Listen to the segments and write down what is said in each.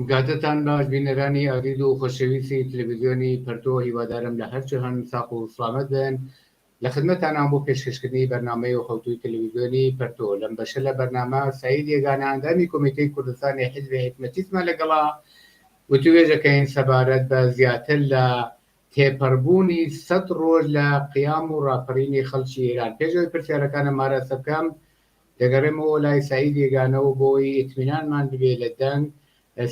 گاتتان باش بینەرانی ئەگرید و خۆشەویستی تەلەڤیزیۆنی پەرتۆ هیوادارم لە هەر هەن ساق و سڵامەت بن لە خدمەتتانان بۆ پێشکەشکردنی بەرنامەی و خەوتوی تەلەڤیزیۆنی پەرتۆ لەم بەشە لە بەرنامە سعید یێگانە ئەندامی کۆمیتەی کوردستانی حیزبی حکمەتیزمە لەگەڵا وتوێژەکەین سەبارەت بە زیاتر لە تێپەڕبوونی 100 ڕۆژ لە قیام و ڕاپەڕینی خەڵکی ئێران. پێشەوەی پرسیارەکانە مارەسە بکەم دەگەڕێمەوە لای سعید یێگانە و بۆی ئیتمینانمان ببێ لە دەنگ.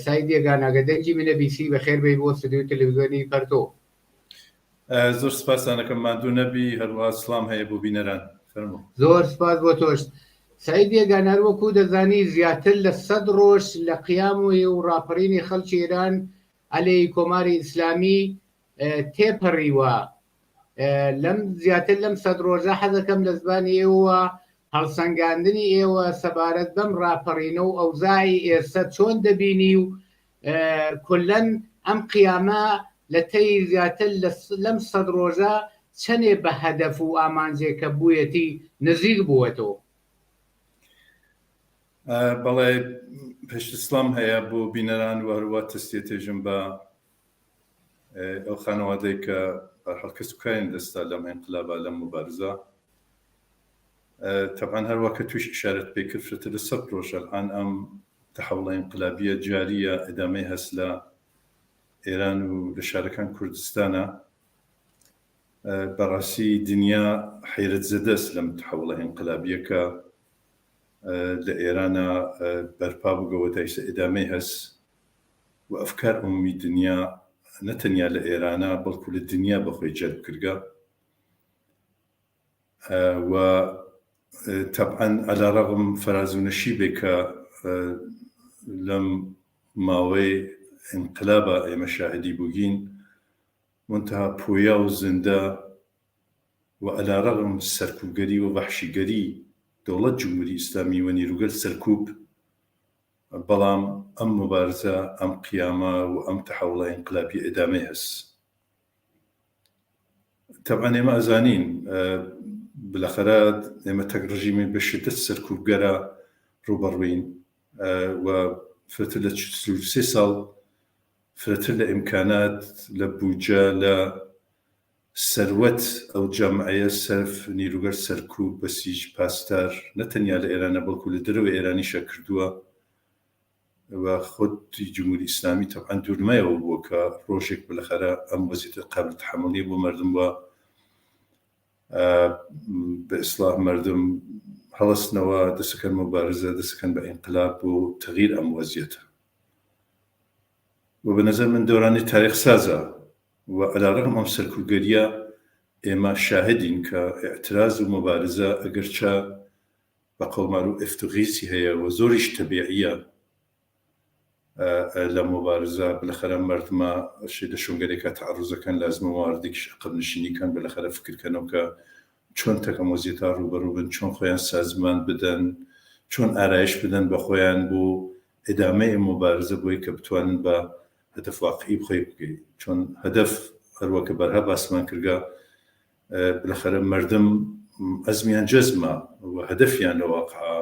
سعید یێگانە گەدەنجی منە بیسی بەخێر بێ بۆ ستودیۆ تەلەڤیزیۆنی پەرتۆ. زۆر سپاسانەکەم ماندوو نەبی، هەروە سڵام هەیە بۆ بینەران. زۆر سپاس بۆ تۆش. سعید یێگانە وەکو دەزانی زیاتر لە 100 ڕۆژ لە قیام و ڕاپەڕینی خەڵکی ئێران عەلەی کۆماری ئیسلامی تێپەڕیوە. لەم زیاتر لەم 100 ڕۆژە حەزەکەم لە زمانی ئێوە هەڵسەنگاندنی ئێوە سەبارەت بەم ڕاپەڕینە و ئەوزای ئێستا چۆن دەبینی و کولەن ئەم قیامە لە تەی زیاتر لەم 100 ڕۆژە چەندێ بە هەدەف و ئامانجێکە بوویەتی نزیک بووەتەوە. بەڵێ پێشت سڵام هەیە بۆ بینەران و هەروە تەستیە تێژم بە ئەو خانەوادەی کە بەرحەڵ کەسوکایان دەستا لەم ئینقلابە لەم مبارزە. طبعا هەروە کە توش ئشارەت پێ کرد فرەتە لە 100 ڕۆژ ئەلان ئەم تەحەوڵە ئینقلابیە جاریە ئەدامەی هەست لە ئێران و لە شارەکان کوردستانە. بەڕاستی دنیا حەیرەت زەدەست لەم تەحەوڵە ئینقلابیە کە لە ئێرانە بەرپا بووگەوە تایسە ئەدامەی هەست و ئەفکار عمومی دنیا نەتەنیا لە ئێرانە بەڵکو لە دنیا بەخۆی جەلب کردگە و طبعا على رغم فرازونشی بێ کە لەم ماوەی انقلابە ئێمە شاهدی بووگین منتها پویا و زندە و على رغم سەرکوبگەری و وەحشیگەری دەوڵەت جمهوری ئیسلامی و نیروگەل سەرکوب، بەڵام ئەم مبارزە ئەم قیامە و ئەم تەحەوڵە ئینقلابی ئەدامەی هەست. طبعا ئێمە ئەزانین بالاخره ئێمە تەک ڕژیمی بە شدت سەرکوبگەرە ڕوبەڕووین و فرەتر لە 33 ساڵ فرەتر لە ئیمکانات لە بوجە لە سەروەت ئەو جەمعەیە سەرف نیروگەر سەرکوب بەسیج پاسدار نەتەنیا لە ئێرانە بەڵکو لە دەرەوەی ئێرانیشە کردووە و خۆتی جمهوری ئیسلامی طبعا دوورنمایەوە بووە کە ڕۆژێک بالاخره ئەم وەزیەتە قابل تەحەمڵی بۆ مردم وە بە ئیسلاح مردم هەڵەستنەوە دەسەکەن مبارزە دەسەکەن بە ئینقلاب و تەغییر ئەم وەزیەتە و بە نەزەر من دەورانی تاریخ سازە و عەلا ڕەغم ئەم سەرکوبگەریە ئێمە شاهدین کە ئیعتراز و مبارزە ئەگەرچە بە قەومار و ئفتوغیسی هەیە و زۆریش تەبیعیە لە مبارزە بالاخره مردمە لە شوێنگەرێکە تەعەڕوزەکەن لازمە واردێکیش عەقب نشینیکەن بالاخره فکرکەنەوە کە چۆن تەکەم وەزیەتە ڕوبەڕوو بن، چۆن خۆیان سازمان بدەن، چۆن ئارایش بدەن بە خۆیان بۆ ئەدامەی مبارزە بۆی کە بتوانن بە هەدەف واقعی بخۆی بگەی. چۆن هەدەف هەروەکە بەرها باسمان کردگە بالاخره مردم ئەزمیان جەزمە و هەدەفیان لە واقعە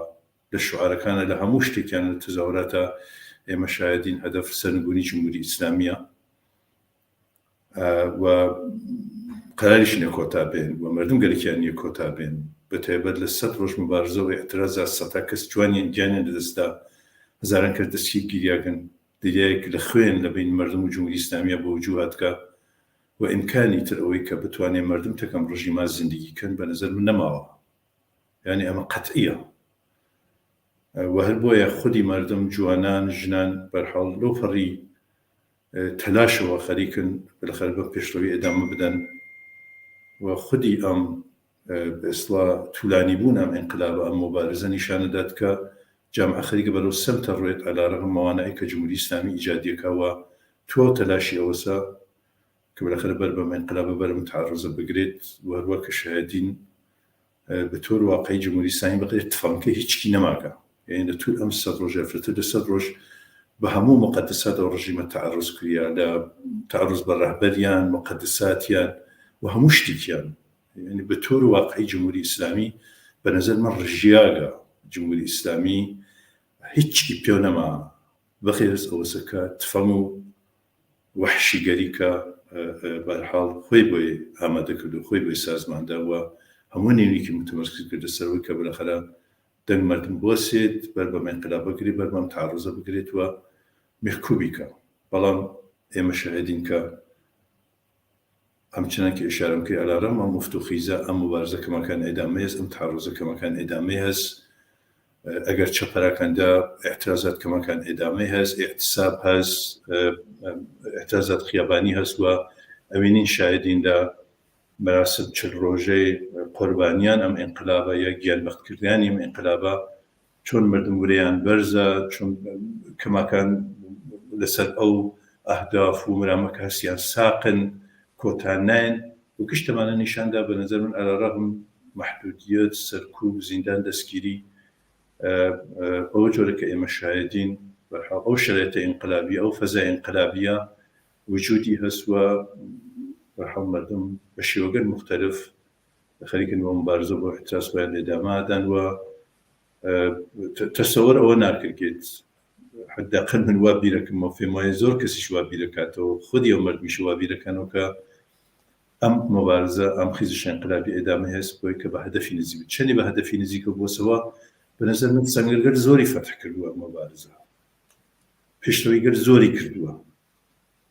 لە شوعارەکانە لە هەموو شتێکیان لە تەزاوراتە ئێمە شایدین هەدەف سەرنگونی جمهوری ئیسلامیە و قەراریش نییە کۆتا بێن و مردم گەلێکیان نییە کۆتا بێن بە تایبەت لە 100 ڕۆژ مبارزە و ئیعترازە سەتا کەس جوانیان گیانیان لەدەستا هەزاران کەس دەستی گیریاگەن دەریایەک لە خوێن لە بین مردم و جمهوری ئیسلامیە بە وجوه هاتکە و ئیمکانی تر ئەوەی کە بتوانێت مردم تەکەم ڕژیما زیندگیکەن بە نەزەر من نەماوە، یعنی ئەمە قەتعیە و هەر بۆیە خودی مردم جوانان ژنان بەرحاڵ لەو پەڕی تەلاشەوە خەریکن بالاخره بە پێشڕەوی ئەدامە بدەن و خودی ئەم بەئیسڵا توولانی بوون ئەم ئینقلابە ئەم مبارزە نیشانەدات کە جامعە خەریکە بەرەو سەمتە ڕوێت عەلا ڕەغم ئەوانەی کە جمهوری ئیسلامی ئیجادیەکەوە تۆ تەلاشی ئەوەسە کە بالاخره بەر بەم ئینقلابە بەرم تەعەڕوزە بگرێت و هەروە کە شاهدین بە تۆر واقعی جمهوری ئیسلامی بەغیر اتفاقەکە هیچکی نەماکە، یعنی لە توول ئەم 100 ڕۆژە فرەتر لە 100 ڕۆژ بە هەموو مقدسات ئەو ڕژیمە تەعەڕوز کردیا، لە تەعەڕوز بە ڕەهبەریان مقدساتیان و هەموو شتێکیان، یعنی بە تۆر واقعی جمهوری ئیسلامی بە نەزەر من ڕژیاگە جمهوری ئیسلامی هیچی پێو نەما بەخێرس ئەوەسەکە تفەمو وحشی گەریکە بەرحاڵ خۆی بۆی ئامادە کردو خۆی بۆی سازمانداوە هەموو نێویکی متمەرکز کردە سەرەوەی کە بەلاخەرە دەنگ مردم بۆسێت بەر بەم انقلاب بگرێت بەر بەم تعرضە بگرێتوە مێحکوبیکە بەڵام ئێمە شاهدین کە همچنان که اشاره که علارم هم مفتوخیزه هم مبارزه که مکان ادامه است هم تعرضه که مکان ادامه است اگر چپراکنده اعتراضات که مکان ادامه است اعتصاب هست اعتراضات خیابانی هست و اوینین شاهدین در مراسم 40 روزه قربانیان هم انقلابه یا گیانبخت کردنی هم انقلابه چون مردم بریان برزه چون که مکان لسر او اهداف و مرامک هستیان ساقن کۆتانین و گشتمانە نیشاندا بە نظر من على رغم محدودیت سەرکوب زیندان دەستگیری ئەو جۆرە کە ئێمە شاهدین بەرحاڵ ئەو شرایطە ئینقلابیە ئەو فەزای ئینقلابیە وجودی هەستووە بەرحاڵ مردم بە شێوەگەر مختلف خەریکن بۆ مبارزە بۆ احتراس خۆیان لێدامادان و تەسەوەر ئەوە ناکرێت حداقل من وا بیرەکەمەوە فێم وایە زۆر کەسیش وا بیرەکاتەوە خودی ئەو مردمیش وا بیرەکەنەوە کە ئەم مبارزە ئەم خیزش انقلابی ئێدامە هەست بۆی کە بە هەدەفی نزیک بێت چەندی بە هەدەفی نزیکە بۆسەوە بە نەزەر من سەنگەرگەر زۆری فەتح کردووە مبارزە پێشتەوەیگەر زۆری کردووە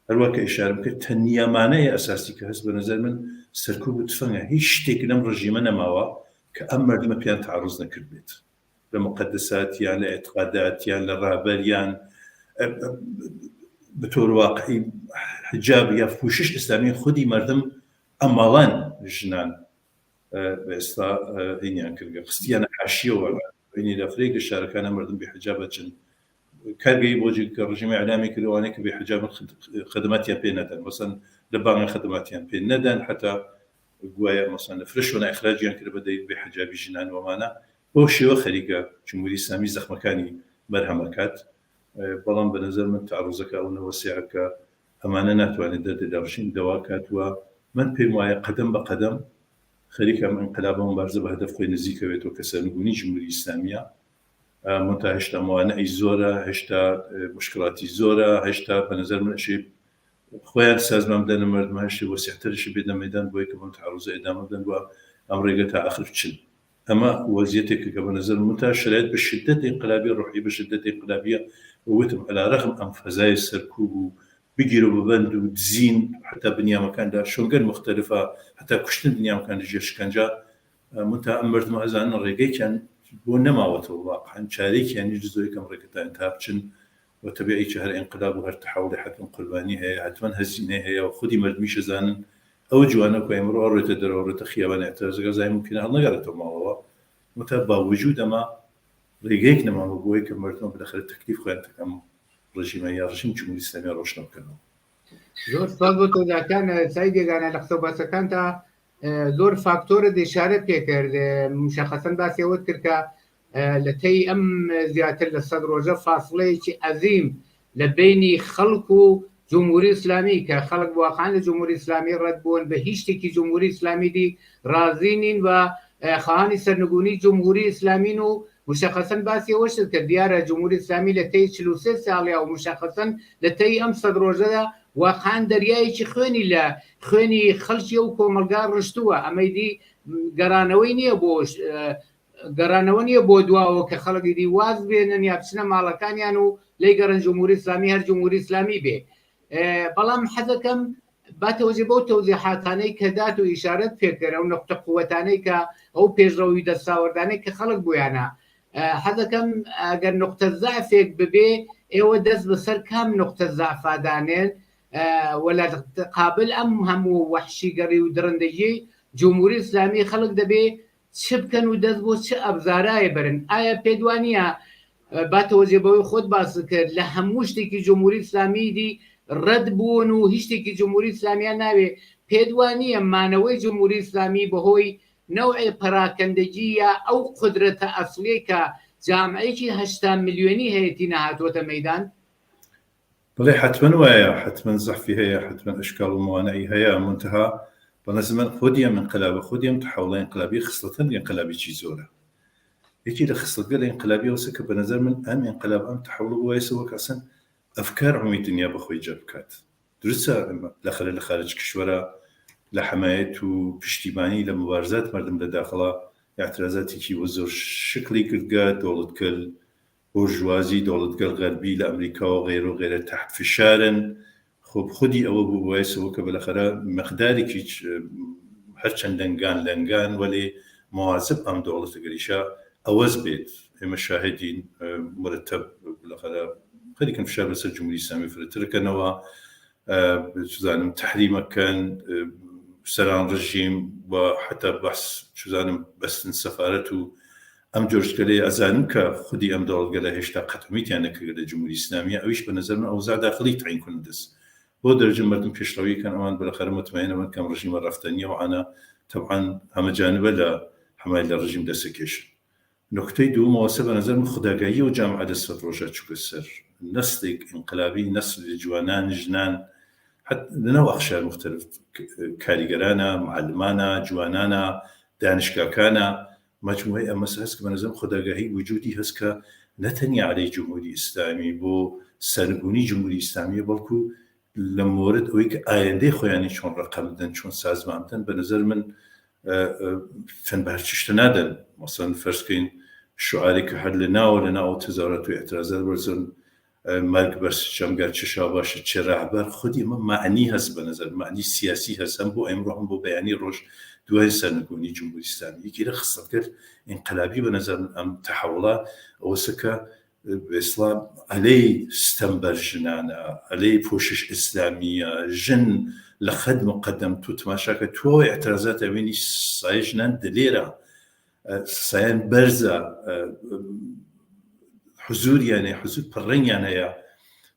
هەروە کە ئیشارەم کرد تەنیا مانەیە ئەساسی کە هەست بە نەزەر من سەرکوب و تفەنگە هیچ شتێک لەم ڕژیمە نەماوە کە ئەم مردمە پێیان تعرض نەکرد بێت لە مقدساتیان لە اعتقاداتیان لە ڕابەریان بەطور واقعی حجاب یا پوشش ئیسلامی خودی مردم ئەماڵان ژنان ئێستا هینیان کردگە خستیانە حاشیەوە بینی لە فرێک لە شارەکانە مردم بێحجابە چن کارگەی بۆ کە ڕژیمی ئەعلامی کردوانەیە کە بێحجاب خدماتیان پێ نەدەن مەسەن لە بانگە خدماتیان پێ نەدەن حتا گوایە مەسەن لە فرشۆنە ئیخراجیان کرد بەدەی بێحجابی ژنان وەمانە بۆ شێوە خەریکە جمهوری ئیسلامی زەخمەکانی بەرهەمەکات بەڵام بە نەزەر من تعرضەکە ئەو نەوەسیعەکە ئەمانە ناتوانێت دەردەداڕژین دەواکاتوە من پێم وایە قەدەم بە قەدەم خەریکە ئەم ئینقلابە مبارزە بە هەدەف خۆی نزیکەوێتەوە کە سەرنگونی جمهوری ئیسلامیە منتها هێشتا موانعی زۆرە هێشتا مشکلاتی زۆرە هێشتا بە نەزەر من ئەشێ خۆیان سازمان بدەن مردم هەشتی وەسیعترشی بێتە مەیدان بۆی کە بەم تعرضە ئێدامە بدەن و ئەم ڕێگە تا ئاخر بچن ئەمە وەزیەتێکە کە بە نەزەر من تا شرایط بە شدت ئینقلابی ڕوحی بە شدت ئینقلابیە وتم على رغم ئەم فەزای سەرکوب و بگیر و ببند و دزین حتا بنیامەکاندا شۆنگەر مختلفە حتا کوشتن بنیامەکان لەژێر شکنجە منتها ئەم مردمە ئەزانن ڕێگەیەکیان بۆ نەماوەتەوە واقعاً چارەیەکیان نیش زۆری کەم ڕێگەتان تا بچن وتەبیعی کە هەر ئینقلاب و هەر تەحوڵی حتماً قوربانی هەیە حتماً هەزینە هەیە و خودی مردمیش ئەزانن ئەو جوانە کە ئێمڕۆ ڕێتە دەرەوە ڕێتە خیابان اعتراضەکە زای ممکنە هەڵنەگەڕێتەوە ماڵەوە منتها با وجود ئەمە ڕێگەیەک نەماوە بۆی کە مردمە بەدەخەرە تەکلیف خۆیان تەکەم ڕژیمە یا ڕژیم جمهوری ئیسلامی ڕۆشنە بکەنەوە زۆر سپاس بۆ تۆزاکان سای دێگانە لە قسەباسەکان تا زۆر فاکتۆرە دێشارە پێکرد مشەخەسەن باسی ئەوەت کرد کە لە تەی ئەم زیاتر لە 100 ڕۆژە فاصلەیەکی عەزیم لە بینی خەڵک و جمهوری ئیسلامی کە خەڵک واقعاً لە جمهوری ئیسلامی ڕەت بوون بە هیچ شتێکی جمهوری ئیسلامی دی ڕازی نین و خواهانی سەرنگونی جمهوری ئیسلامین و مشخصاً باسی ئەوەش کە دیارە جمهوری ئیسلامی لە تەی 43 ساڵیا و مشخصاً لە تەی ئەم 100 ڕۆژەدا واقعاً دەریایەکی خوێنی لە خوێنی خەڵکی و کۆمەلگا ڕشتووە ئەمەی دی گەرانەوەی نییە بۆ گەرانەوە نییە بۆ دواوە کە خەڵکی دی واز بێنن یا بچنە ماڵەکانیان و لەی گەڕن جمهوری ئیسلامی هەر جمهوری ئیسلامی بێ بەڵام حەزەکەم باتەوەجێ بەو تەوزیحاتانەی کە دات و ئیشارەت پێکرە و نقطە قووەتانەی کە ئەو پێشڕەوی دەستاوەردانەی کە خەڵک بۆیانە حەزەکەم ئەگەر نقطە زعفێک ببێ ئێوە دەست بەسەر کام نقطە زعفادانێن ولا قابل ئەم هەموو وەحشی گەڕی و درەندەیی جمهوری ئیسلامی خەڵک دەبێ چ بکەن و دەست بۆ چه ئەبزارایە برن ئایا پێدوانیە باتەوەجێ بەوەی خۆت باس کرد لە هەموو شتێکی جمهوری ئیسلامی دی ڕەت بوون و هیچ شتێکی جمهوری ئیسلامیان ناوێ پێدوانیە مانەوەی جمهوری ئیسلامی بەهۆی نەوعی پەراکەندەجی یا ئەو قودرەتە ئەسڵی کە جامعەیەکی 80 ملیۆنی هەیەی نەهاتوۆتە مەیدان بەڵێ حتمەن وایە حتمەن زەحفی هەیە حتمەن ئەشکال و موانعی هەیە منتها بەنەزم من خودیم انقلاب خودیم تحوڵە انقلابی خستەن انقلابیی زۆرە یەکی لە خستگە لە انقلابی ئەوسە کە بە نەزەر من ئەم انقلاب ئەم تحوڵ وایسەوە کەسن ئەفکار هەمووی دنیا بەخۆی جەب بکات. درستە لە خارج کشوەرە لە حمایەت و پشتیبانی لە مبارزات مردم لە داخڵە اعتراضاتێکی بۆ زۆر شکلی کردگە دەوڵەتگەل بۆرژوازی دەوڵەتگەل غەربی لە ئەمریکا و غێرە و غێرە تحت فشارن. خۆ خودی ئەوە بوو بایسەوە کە بالاخره مەقدارێکی هەرچەند لەنگان وەلێ مواظب ئەم دەوڵەتە گەریشە ئەوەز بێت. ئێمە شاهدین مرتب بالاخره خەریکن فشار بەسەر جمهوری ئیسلامی فرەترکەنەوە، چزانم تحریمەکەن، سەران ڕژیم و حتا بەس چزانم بەستن سەفارەت و ئەم جۆرشکەلەی ئەزانم کە خودی ئەم دەوڵەتگەلە هێشتا قەتمیتیان نەکرد لە جمهوری ئیسلامیە. ئەویش بە نەزەر من ئەوزا داخلی تعیین کونندەست بۆ دەرەجە مردم پێشڕەویکەن ئەوان بالاخره مطمئنەوە کەم ڕژیمە ڕەفتەنیە و ئانا طبعا هەمە جانبە لە حمایە لە ڕژیم دەسەکێشن. نکتەی دووەمەوەسە بە نەزەر من خوداگایی و جامعە دەسەد ڕۆژە چووکە سەر نەسلێک ئینقلابی، نەسل جوانان ژنان لەناو ئەخشار مختلف کاریگەرانە، معلمانە، جوانانە، دانشگاکانە، مجموعی ئەمە هەست کە بە نەزەرم خوداگاهی وجودی هەست کە نەتەنیا عەلەی جمهوری ئیسلامی بۆ سەربوونی جمهوری ئیسلامیە بەڵکو لە مورد ئەوەی کە ئایندەی خۆیانی چۆن ڕقم بدەن، چۆن سازمان بدەن. بە نەزەر من چەند شتە نادەن. مەسەڵەن فەرزکەین شعارێک کە هەر لە ناو تظاهرات و اعتراضات بەرزن مرگ بر شمگر چشا باشه چه رهبر، خودی ما معنی هست به نظر، معنی سیاسی هست هم بو امرو هم بو بیانی روش دوای سرنگونی جمهوری اسلامی. یکی را خصت کرد انقلابی به نظر ام تحولات اوسکا به اسلام علی ستنبر جنانا علی پوشش اسلامیه جن لخد مقدم تو تماشا که تو اعتراضات امینی سایجنان دلیره سایان برزه حضور يعني حضور برين يعني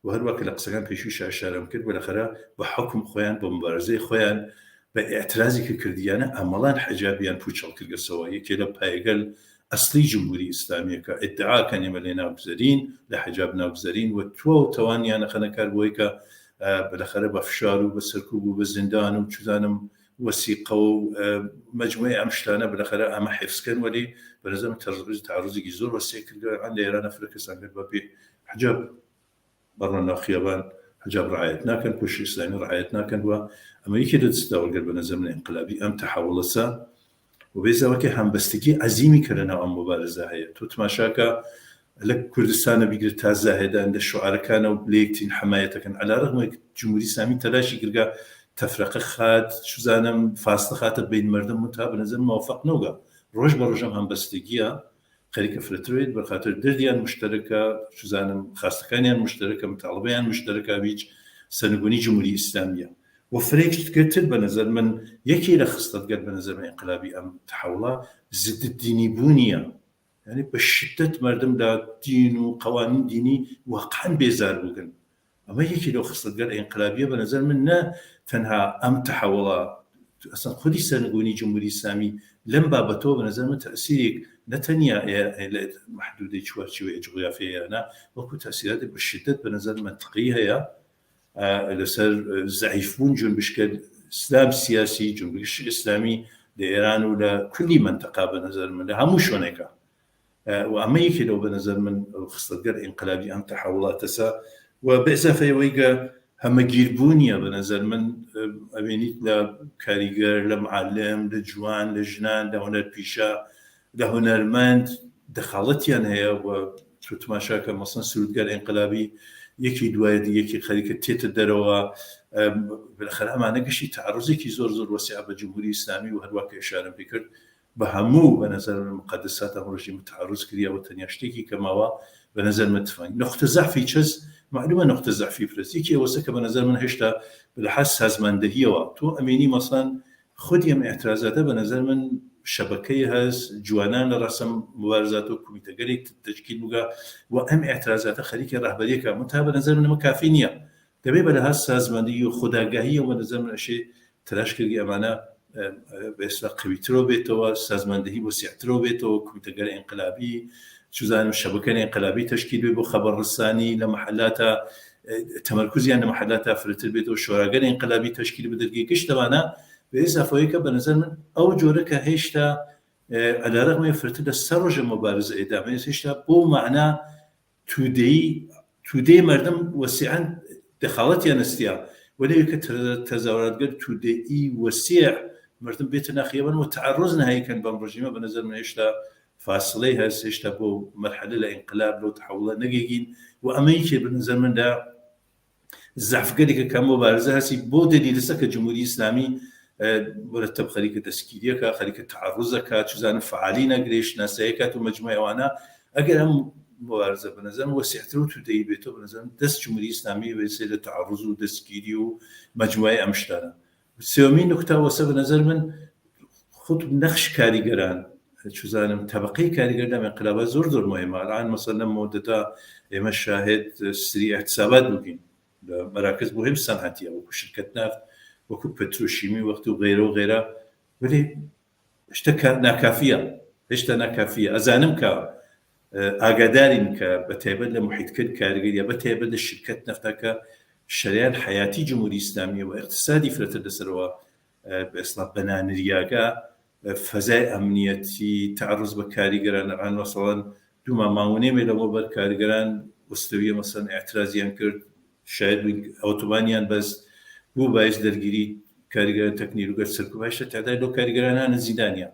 وهر وقت لقصان بيشوش عشرة ممكن بالآخرة بحكم خوان بمبارزة خوان باعتراضي كرديانة عملان حجابيان بوشل كرجع سواء كلا بايقل أصلي جمهوري إسلامي كادعاء كان يملينا بزرين لحجاب نابزرين وتو تواني أنا خنا كاربويكا بالآخرة بفشار وبسركوب وبزندان وشذانم وثيقة ومجموعة أمشلانة بالآخرة أما حفظ كان ولي بنظام تعرضي جزور وسيكل عند إيران أفريقيا عند بابي حجاب برنا خيابان حجاب رعايتنا كان كل شيء إسلامي رعايتنا كان وأمريكا تستوى قلب بنظام الانقلابي أم تحول سا وبيزا وكي هم بستكي عزيمي كرنا أم مبارزة هي تتماشاكا لك كردستان بيقدر تازاهدا عند الشعراء كانوا بليكتين حمايتك على رغم جمهوري إسلامي تلاشي كرجا تفرقة خات شو زانم فاصلة خات بين مردم متابع نظام موافق نوجا روج بروجم هم بستجيا خليك فرتريد بالخاطر درديان مشتركة شو زانم خاصة كانيان مشتركة مطالبيان مشتركة بيج سنقولي جمهورية إسلامية وفريق كتير بنظر من يكي لخصت قد بنظر من انقلابي أم تحولها زد الديني بونية يعني بشدة مردم دا دين وقوانين ديني واقعا بيزار بوغن أما يكي لو خصت قد انقلابية بنظر من تنها أم تحولها أصلا خدي سنقولي جمهورية إسلامي لم بابتو بنظر من تأثيرك نتنيا محدودة شوية جغرافية أنا وكو تأثيرات بالشدة بنظر منطقية هي لسر زعيفون جون بشكل إسلام سياسي جون بشكل إسلامي لإيران ولا كل منطقة بنظر من لها مش هناك وأما يكي لو بنظر من خصت قر انقلابي أم تحولات تسا وبإضافة يويقى هم جيربونيا بنظر من أبينيت لكاريجر لمعلم لجوان لجنان لهنر بيشا لهنرمند دخلتيان هي وتتماشاك مثلا سرودگار انقلابي يكي دوايد يكي خليك تيت الدروا بالاخره ما نقشي تعرضي كي زور وسيعه بجمهوريه اسلامي وهدواك اشاره بكرد بهمو بنظر المقدسات الرجيم التعرض كريا وتنياشتيكي كما هو بنظر متفاهم نقطه ضعف تشز معلومه نقطه ضعف فرسيكي وسك بنظر من هشتا بالحس هزمندهيه وقتو اميني مثلا خدي من اعتراضاته بنظر من شبكه هز جوانان رسم مبارزات وكوميته قريت التشكيل بقى وام اعتراضات خليك الرهبريه كمتابعه نظر من مكافينيه دبي بلا هس هزمنديه وخداگاهيه ونظر من شيء تلاش كري امانه باسلا قويترو بيتو سازمندهي وسيعترو بيتو كوميته قري انقلابي شو زانم شبكه انقلابي تشكيل بو خبر رساني لمحلاتها تمركزي على محلاتها فرتل بيتو شوراغان انقلابي تشكيل بدرجيش تبعنا بإضافة إلى بنظر من أو جورك هيشتا على الرغم من فرتد السرج مبارزة إدامة هيشتا بو معنى تودەی مردم وەسیعەن دەخاڵەتیان نستیا وەلەوێ کە تەزاوراتگەر تودەئی وەسیع مردم بێتە ناخیەوەن و تعرض نهایکەن بەم ڕژیمە بە نەزەر من هێشتا فاصلەی هەست هێشتا بۆ مەرحەلە لە ئینقلاب لەو تحولە نەگەیگین و ئەمەیەکێ بە نەزەر مندا زعفگەرێکە کە مبارزە هەسی بۆ دەلیلسە کە جمهوری ئیسلامی مرتب خەریکە دەستگیریەکە خەریکە تعرضەکە چزانە فعالی نەگرێ شناساییەکات و مەجموعە ئەوانە ئەگەر ئەم مبارزە بە نەزەرم وەسیعتر و تودەیی بێتەوە بە نەزەرم دەست جمهوری ئیسلامی وێسێ لە تعرض و دەستگیری و مەجموعەی ئەم شتانە. سێوەمین نکتە وەسە بە نەزەر من خود نەخش کاریگەران چزانم طبقەی کاریگەر لەم ئینقلابە زۆر مهمە. الان مەسەڵەن لەم مودەتا ئێمە شاهد سری احتسابات بووین لە مەراکز مهم سەنعەتیە وەکو شرکەت نافت وەکو پەترۆشیمی وەخت و غیرە و غیرە ولی هێشتا ناکافیە هێشتا ناکافیە. ئەزانم کە ئاگادارین کە بەتایبەت لە محیطکرد کاریگەریە بەتایبەت لە شرکەت نەفتەکە شەریان حیاتی جمهوری ئیسلامی و اقتصادی فرەتە دەسەرەوە بەئسڵاح بەنانریاگە فەزای ئەمنیەتی تعرض بە کاریگەران لەڕان مەسەڵەن دووما ماوەنێمێ لەمە بەر کاریگەران وەستەویە مەسەڵەن ئاعترازیان کرد شاید ئۆتۆبانیان بەس بوو باعث دەرگیری کاریگەران تەکنیلوگەر سەرکوب هەشتا تعداد لەو کاریگەرانە زیندانیە.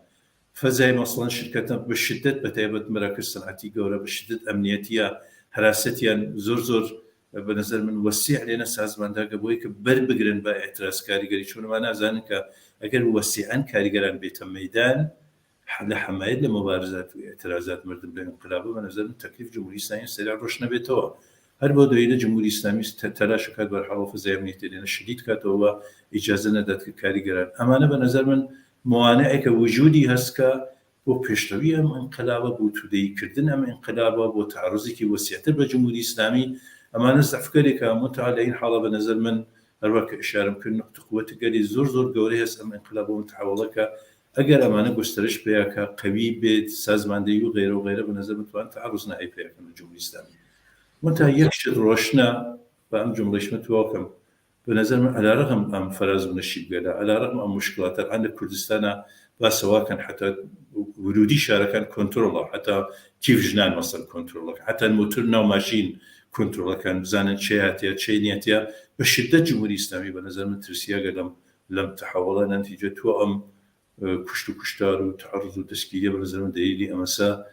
فەزای مەسەڵەن شرکەتە بە شدت بەتایبەت مەراکز سەنعەتی گەورە بە شدت ئەمنیەتیە هەراستیان زۆر بە نەزەر من وەسیع لێنە سازمانداگە بۆی کە بەربگرن بە ئاعتراز کاریگەری چونەوە نازانن کە ئەگەر وەسیعەن کاریگەران بێتە مەیدان لە حەمایەت لە مبارزات و ئاعترازات مردم لە ئینقلابە بە نەزەر من تەکلیف جمهوری ئیسلامی سەریع ڕۆژ نەبێتەوە. هەر بۆ دوایی لە جمهوری ئیسلامی تەلاش کات بەرحەڵە فەزای ئەمنیەتی لێنە شدید کاتەوە ئیجازە نەدات کە کاریگەران ئەمانە بە نەزەر من موانعێکە وجودی هەست کە بۆ پێشتەوی ئەم ئینقلابە بۆ تودەییکردن ئەم ئینقلابە بۆ تعرضێکی وەسیعتر بە جمهوری ئیسلامی ئەمانە زەفکەرێکە متعا لە این حاڵە بە نەزەر من هەروەکە ئشارەم کرد نقطە قووەتەگەری زۆر گەورەی هەست ئەم ئینقلابە متحولەکە ئەگەر ئەمانە گۆستەرش پێیاکە قەوی بێت سازماندەیی و غیرە و غیرە بە نەزەر من توان تعرض نهایی پێیاکەن لە جمهوری ئیسلامی. متى يكشف روشنا بأم جملة متواكم بنظر من على رغم أم فراز من الشيء قال على رغم أم مشكلات عند كردستان سواء كان حتى ورودي شاركان كنترول حتى كيف جنان مثلا كنترول حتى الموتورنا وماشين كنترول كان زانن شياتيا شينياتيا بشدة جمهوري إسلامي بنظر من ترسيا قدم لم تحول نتيجة أم كشتار وتعرض وتسكيلية بنظر من دليلي أمسا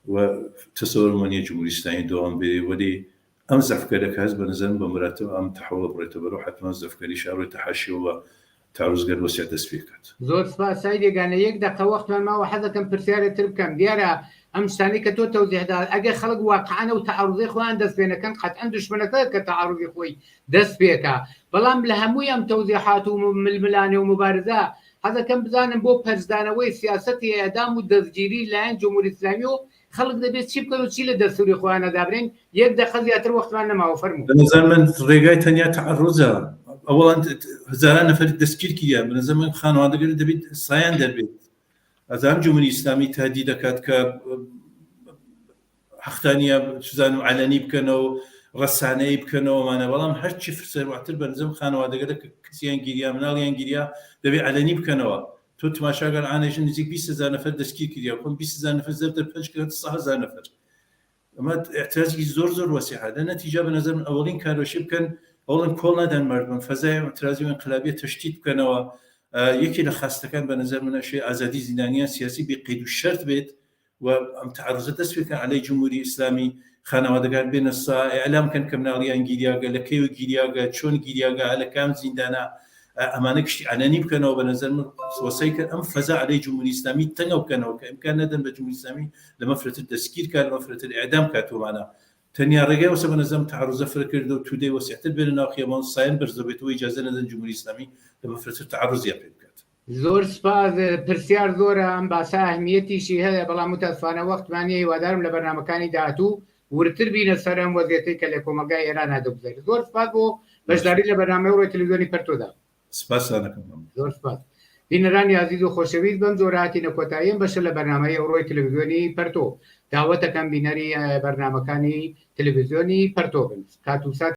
وتصور مني جمهوري إسلامي دوام بي ولي أم زفكرك هذا بنظر بمراتب أم تحول بريتبرو حتى ما زفكري شعور تحاشي وتعرض قد وسع تسفيكات. زور سپاس سيدي قانا يقدر وقت ما وحدا كم برسالة تربكم ديارة أم ثاني كتو توزيع دا أجا خلق واقعنا وتعرضي خوان دس بينا كان قد عندش منك كتعرضي خوي دس بيكا بلام لهموي أم توزيعات وململاني ومبارزة هذا كم بزان بو برزدانوي سياستي إعدام والتسجيري لان جمهوري إسلامي خلق دبيت شيء بكرو شيء لدستوري خوانا دابرين يقدر خذيات الوقت ما ما وفرمو زمان رجعت تانية تعرضها أولا هزاران نفر تسكير كيا من زمان خانواده قال دبيت صيان دربيت أزام جمهوري إسلامي تهديد كات ك حختانية شزانو علني بكنو رساني بكنو ما أنا والله هر شيء فرصة وعتر بنزم خانواده قال كسيان جيريا مناليان جيريا دبي علني بكنو تو تماشا قال أنا إيش نزيك 20000 نفر دسكير كيا وكم 20000 نفر زبدة بحج كانت 9000 نفر أما اعتراضي زور واسعة لنتيجة بنظر من أولين كانوا شبكن أولاً كلنا دان مردم فزاي اعتراضي وانقلابية تشتيت كانوا يكي لخاصة كان بنظر من شيء آزادي زندانية سياسي بقيد الشرط بيت وأم تعرضت تسوية كان عليه جمهوري إسلامي خانواده قال بين الصا إعلام كان كمناليا إنجيلياغا لكيو إنجيلياغا شون إنجيلياغا على كام زندانا أمانكش عناني بكانوا بنظر من وسيكا أم فزا عليه جمهوري إسلامي تنو كانوا كإمكان ندن بجمهوري إسلامي لمفرة التسكير كان لمفرة الإعدام كاتو معنا تنيا رجع وسبب نظام تعرض فكر دو تودي وسيعتل بين ناخية من صاين برزبته وإجازة ندن جمهوري إسلامي لمفرة التعرض يبقى زور سپاس پرسیار زور ام باسا اهمیتی شی هذا بلا متاسفانه وقت مانی ودارم لبرنامجانی داتو ورتر بین سرم وضعیتی که لکومگای ایران هدو بزیر زور سپاس بو بشداری لبرنامه رو تلویزیونی پرتو دا سپاس انا كمان زور سپاس بینرانی عزیز و خوشویز بم زوراتی نکوتایم بشه لبرنامه رو تلویزیونی پرتو دعوت کم بینری برنامجانی تلویزیونی پرتو بن کاتوسات